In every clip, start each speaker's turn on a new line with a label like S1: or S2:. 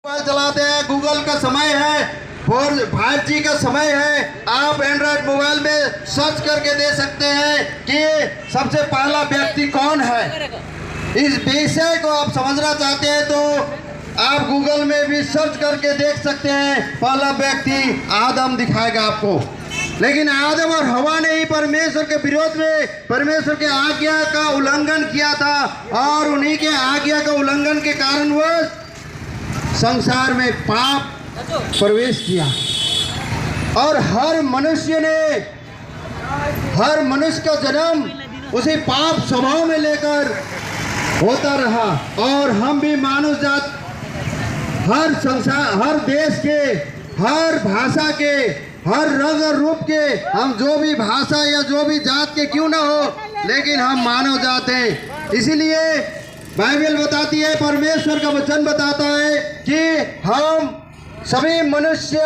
S1: Mobile चलाते हैं, Google का समय है, 5G का समय है। आप एंड्रॉयड मोबाइल में सर्च करके दे सकते हैं कि सबसे पहला व्यक्ति कौन है। इस विषय को आप समझना चाहते हैं तो आप गूगल में भी सर्च करके देख सकते हैं। पहला व्यक्ति आदम दिखाएगा आपको। लेकिन आदम और हवा ने ही परमेश्वर के विरोध में परमेश्वर के आज्ञा का उल्लंघन किया था और उन्हीं के आज्ञा का उल्लंघन के कारण वो संसार में पाप प्रवेश किया और हर मनुष्य का जन्म उसी पाप स्वभाव में लेकर होता रहा। और हम भी मानव जात हर संसार, हर देश के, हर भाषा के, हर रंग और रूप के, हम जो भी भाषा या जो भी जात के क्यों ना हो, लेकिन हम मानव जात हैं। इसीलिए बाइबल बताती है, परमेश्वर का वचन बताता है कि हम सभी मनुष्य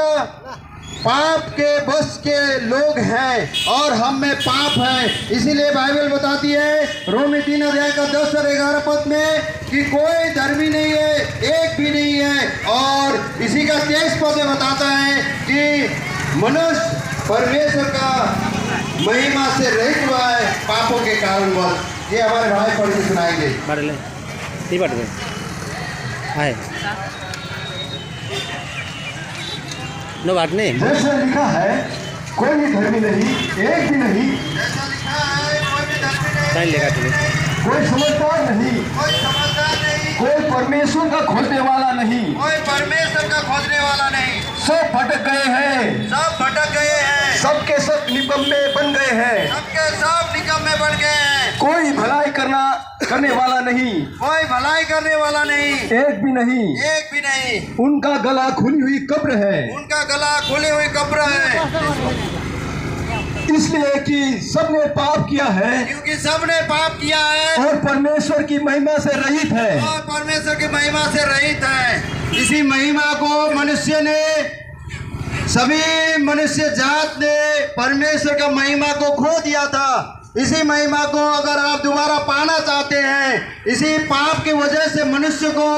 S1: पाप के बस के लोग हैं और हम में पाप है। इसीलिए बाइबल बताती है रोमी 3 अध्याय का 10 और 11 पद में कि कोई धर्मी नहीं है, एक भी नहीं है। और इसी का 23 पद में बताता है कि मनुष्य परमेश्वर का महिमा से रहित हुआ है पापों के कारण बस। ये हमारे भाई पढ़ के सुनाएंगे।
S2: नो बात नहीं।
S3: जैसे लिखा है कोई भी धर्मी नहीं, एक भी नहीं।
S1: जैसा लिखा है कोई भी धर्मी नहीं,
S2: लेगा तुम्हें
S3: कोई समझदार नहीं,
S1: कोई समझदार नहीं,
S3: कोई परमेश्वर का खोजने वाला नहीं,
S1: कोई परमेश्वर का खोजने वाला नहीं।
S3: सब भटक गए हैं,
S1: सब भटक गए हैं,
S3: सबके सब निकम्मे बन गए हैं।
S1: सबके सब निकम्मे बन गए हैं।
S3: कोई भलाई करने वाला नहीं,
S1: कोई भलाई करने वाला नहीं,
S3: एक भी नहीं।
S1: एक भी नहीं।
S3: उनका गला खुली हुई कब्र है,
S1: उनका गला खुली हुई कब्र है,
S3: इसलिए कि सबने पाप किया है
S1: क्योंकि सबने पाप किया है
S3: और परमेश्वर की महिमा से रहित है।
S1: और परमेश्वर की महिमा से रहित है। इसी महिमा को मनुष्य ने, सभी मनुष्य जात ने परमेश्वर का महिमा को खो दिया था। इसी महिमा को अगर आप दोबारा पाना चाहते हैं, इसी पाप की वजह से मनुष्य को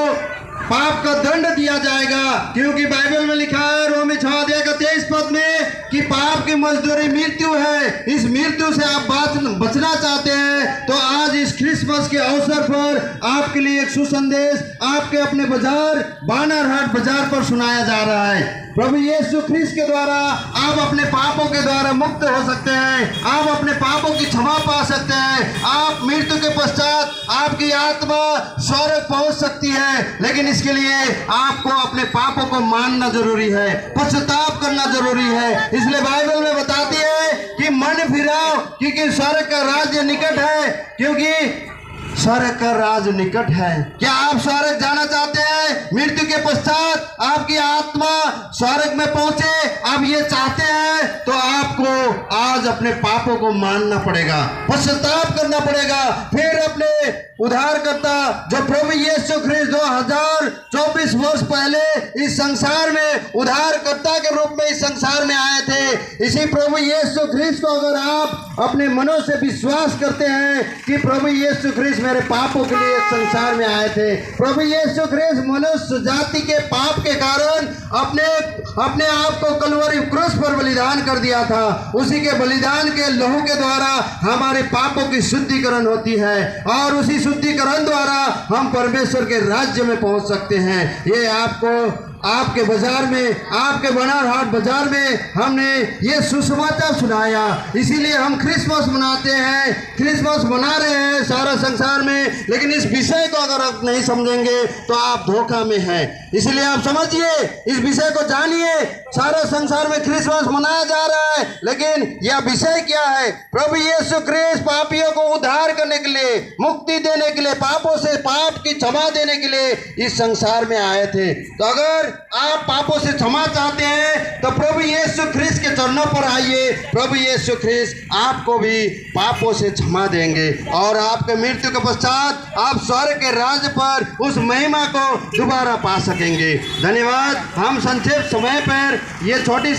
S1: पाप का दंड दिया जाएगा। क्योंकि बाइबल में लिखा है रोमी 6 अध्याय का 23 पद में कि पाप की मजदूरी मृत्यु है। इस मृत्यु से आप बचना चाहते हैं तो आज इस क्रिसमस के अवसर पर आपके लिए एक सुसंदेश आपके अपने बाजार बानरहाट बाजार पर सुनाया जा रहा है। प्रभु यीशु ख्रीस्त के द्वारा आप अपने पापों के द्वारा मुक्त हो सकते हैं। आप अपने पापों की क्षमा पा सकते हैं। आप मृत्यु के पश्चात आपकी आत्मा स्वर्ग पहुंच सकती है। लेकिन इसके लिए आपको अपने पापों को मानना जरूरी है, पश्चाताप करना जरूरी है। इसलिए बाइबल में बताती है कि मन फिराओ क्योंकि स्वर्ग का राज्य निकट है। क्योंकि स्वर्ग का राज निकट है। क्या आप स्वर्ग जाना चाहते हैं? मृत्यु के पश्चात आपकी आत्मा स्वर्ग में पहुंचे, आप ये चाहते हैं तो आपको आज अपने पापों को मानना पड़ेगा, पश्चाताप करना पड़ेगा। फिर अपने उद्धारकर्ता जो प्रभु यीशु ख्रीस्त 2024 वर्ष पहले इस संसार में उद्धारकर्ता के रूप में इस संसार में आए थे, इसी प्रभु यीशु ख्रीस्त को अगर आप अपने मनों से विश्वास करते हैं कि प्रभु यीशु ख्रीस्त मेरे पापों के लिए संसार में आए थे, प्रभु यीशु ख्रीस्त मनुष्य जाति के पाप के कारण अपने आप को कलवरी क्रूस पर बलिदान कर दिया था। उसी के बलिदान के लहू के द्वारा हमारे पापों की शुद्धिकरण होती है और उसी शुद्धिकरण द्वारा हम परमेश्वर के राज्य में पहुंच सकते हैं। ये आपको आपके बाजार में, आपके बानरहाट बाजार में हमने ये सुसमाचार सुनाया। इसीलिए हम क्रिसमस मनाते हैं, क्रिसमस मना रहे हैं सारा संसार में। लेकिन इस विषय को अगर आप नहीं समझेंगे तो आप धोखा में हैं। इसलिए आप समझिए, इस विषय को जानिए। सारा संसार में क्रिसमस मनाया जा रहा है, लेकिन यह विषय क्या है? प्रभु यीशु ख्रीस्त पापियों को उद्धार करने के लिए, मुक्ति देने के लिए, पापों से पाप की क्षमा देने के लिए इस संसार में आए थे। तो अगर आप पापों से क्षमा चाहते हैं तो प्रभु यीशु ख्रीस्त के चरणों पर आइए। प्रभु यीशु ख्रीस्त आपको भी पापों से क्षमा देंगे और आपके मृत्यु के पश्चात आप स्वर्ग के राज्य पर उस महिमा को दोबारा पा सकेंगे। धन्यवाद। हम संक्षिप्त समय पर ये छोटी